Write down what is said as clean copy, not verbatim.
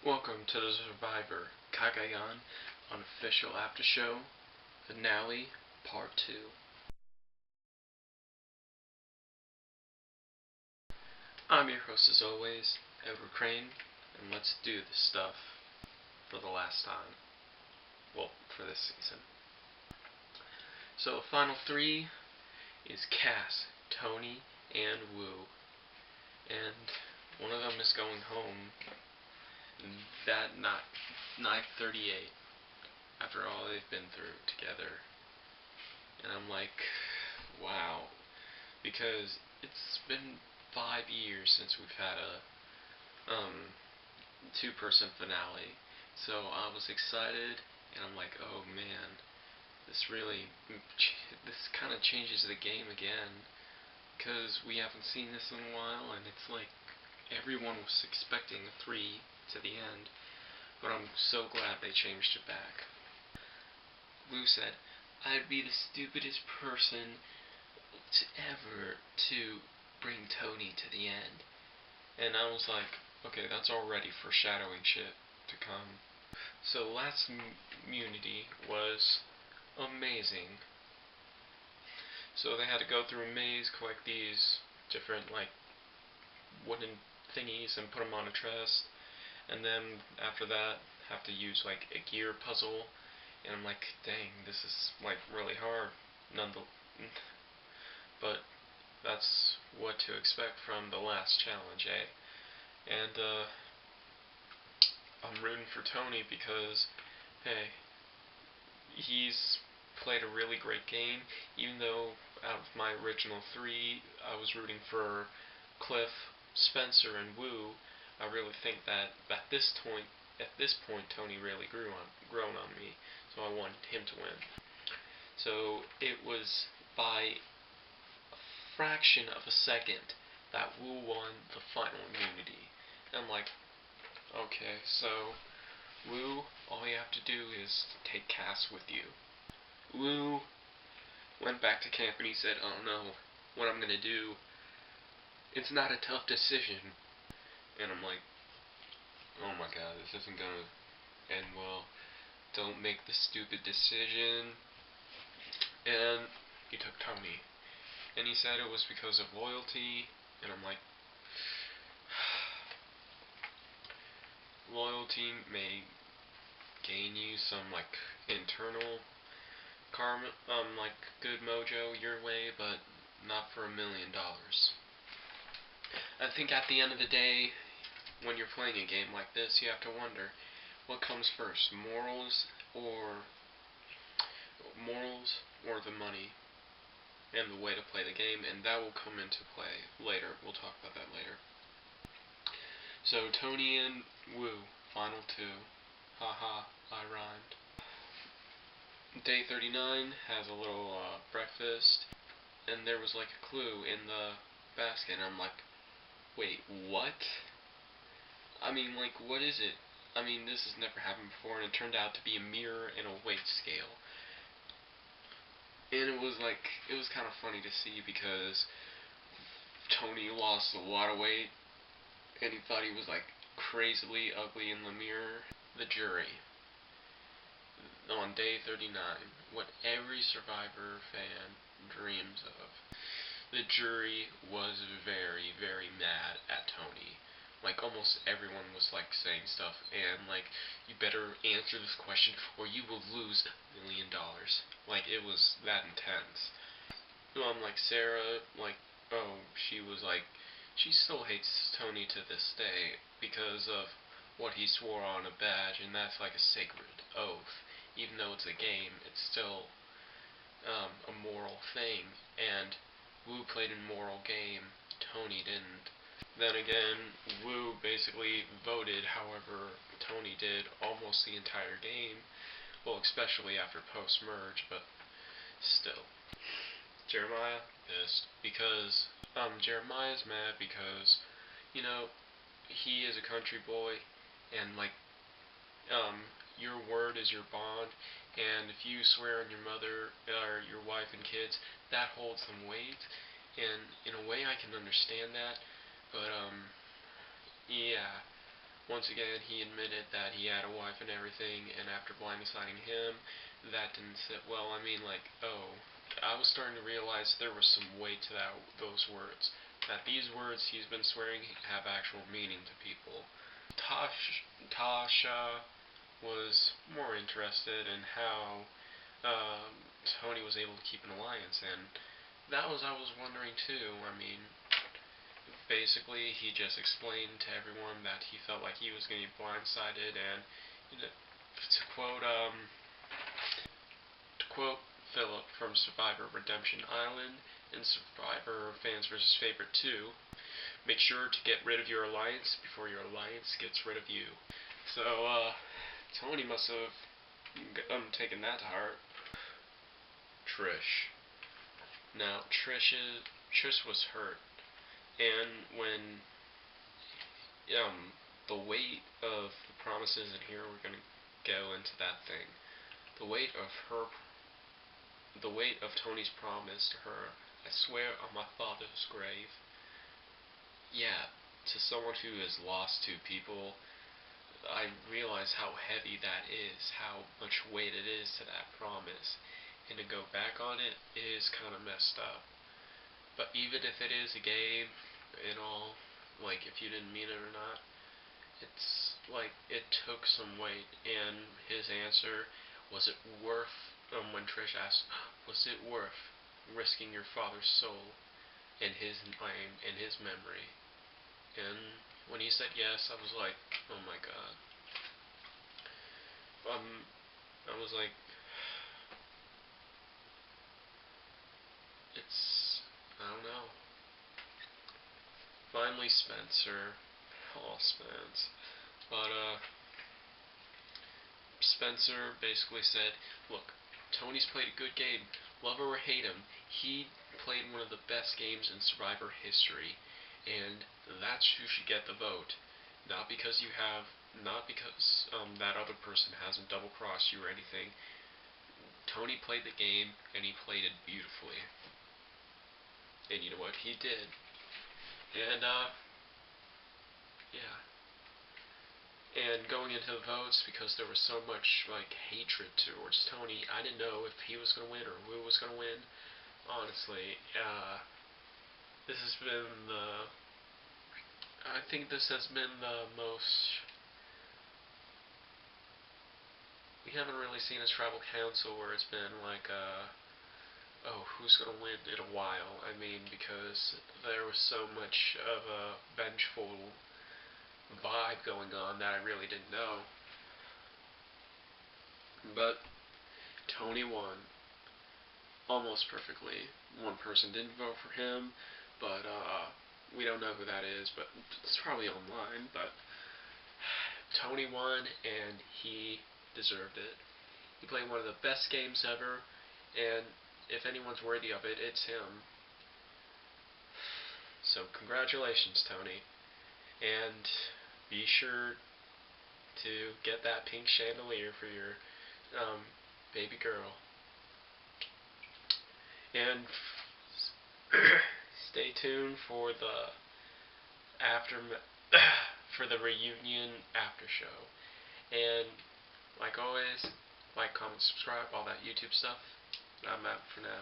Welcome to the Survivor Cagayan Unofficial Aftershow Finale Part 2. I'm your host as always, Edward Crane, and let's do this stuff for the last time. Well, for this season. So the final three is Cass, Tony, and Wu. And one of them is going home that night 38 after all they've been through together. And I'm like, wow, because it's been 5 years since we've had a two-person finale. So I was excited, and I'm like, oh man, this kind of changes the game again, because we haven't seen this in a while, and it's like everyone was expecting a 3 to the end, but I'm so glad they changed it back. Lou said, I'd be the stupidest person ever to bring Tony to the end. And I was like, okay, that's already foreshadowing shit to come. So last Munity was amazing. So they had to go through a maze, collect these different, wooden thingies and put them on a chest. And then after that, have to use, a gear puzzle. And I'm like, dang, this is, really hard. But that's what to expect from the last challenge, eh? And, I'm rooting for Tony because, hey, he's played a really great game, even though out of my original 3, I was rooting for Cliff, Spencer, and Wu. I really think that at this point, Tony really grown on me, so I wanted him to win. So it was by a fraction of a second that Wu won the final immunity. And I'm like, okay, so Wu, all you have to do is take Cass with you. Wu went back to camp and he said, oh no, what I'm gonna do, it's not a tough decision. And I'm like, oh my god, this isn't gonna end well. Don't make the stupid decision. And he took Tony. And he said it was because of loyalty. And I'm like, loyalty may gain you some, internal karma, good mojo your way, but not for $1,000,000. I think at the end of the day, when you're playing a game like this, you have to wonder, what comes first, morals or the money and the way to play the game, and that will come into play later. We'll talk about that later. So Tony and Wu, final 2. Haha, I rhymed. Day 39 has a little breakfast, and there was a clue in the basket, and I'm like, wait, what? I mean, what is it? I mean, this has never happened before, and it turned out to be a mirror and a weight scale. And it was kind of funny to see, because Tony lost a lot of weight, and he thought he was, crazily ugly in the mirror. The jury. On day 39, what every Survivor fan dreams of. The jury was very, very mad at Tony. Almost everyone was, saying stuff, and, you better answer this question or you will lose $1,000,000. It was that intense. Sarah, she was, she still hates Tony to this day because of what he swore on a badge, and that's, a sacred oath. Even though it's a game, it's still, a moral thing, and Wu played a moral game, Tony didn't. Then again, Wu basically voted however Tony did almost the entire game. Well, especially after post-merge, but still. Jeremiah pissed because, Jeremiah's mad because, he is a country boy, and, your word is your bond, and if you swear on your mother, or your wife and kids, that holds some weight, and in a way I can understand that, but, yeah, Once again, he admitted that he had a wife and everything, and after blindsiding him, that didn't sit well. I mean, like, oh, I was starting to realize there was some weight to those words. That these words he's been swearing have actual meaning to people. Tasha was more interested in how Tony was able to keep an alliance, and that was I was wondering too. I mean, basically he just explained to everyone that he felt like he was getting blindsided, and you know, to quote Philip from Survivor Redemption Island in Survivor Fans vs. Favorite 2, make sure to get rid of your alliance before your alliance gets rid of you. So, Tony must have taken that to heart. Trish. Now, Trish was hurt, and when the weight of the promises in here, we're gonna go into that thing. The weight of Tony's promise to her, I swear on my father's grave. Yeah, to someone who has lost two people, I realize how heavy that is, how much weight it is to that promise, and to go back on it is kind of messed up. But even if it is a game and all, like if you didn't mean it or not, it's like it took some weight. And his answer, was it worth, when Trish asked, was it worth risking your father's soul and his name and his memory? And when he said yes, I was like, oh my god. I was like, I don't know. Finally, Spencer. Oh, Spence. But, Spencer basically said, look, Tony's played a good game. Love or hate him, he played one of the best games in Survivor history. And that's who should get the vote. Not because that other person hasn't double-crossed you or anything. Tony played the game, and he played it beautifully. And you know what? He did. And, yeah. And going into the votes, because there was so much, like, hatred towards Tony, I didn't know if he was going to win or who was going to win. Honestly, this has been I think this has been the most... We haven't really seen a tribal council where it's been like, oh, who's going to win in a while. I mean, because there was so much of a vengeful vibe going on that I really didn't know. But Tony won almost perfectly. One person didn't vote for him, but we don't know who that is, but it's probably online. But Tony won, and he deserved it. He played one of the best games ever, and if anyone's worthy of it, it's him. So congratulations, Tony. And be sure to get that pink chandelier for your baby girl. And stay tuned for the for the reunion after show. And like always, like, comment, subscribe, all that YouTube stuff. I'm out for now.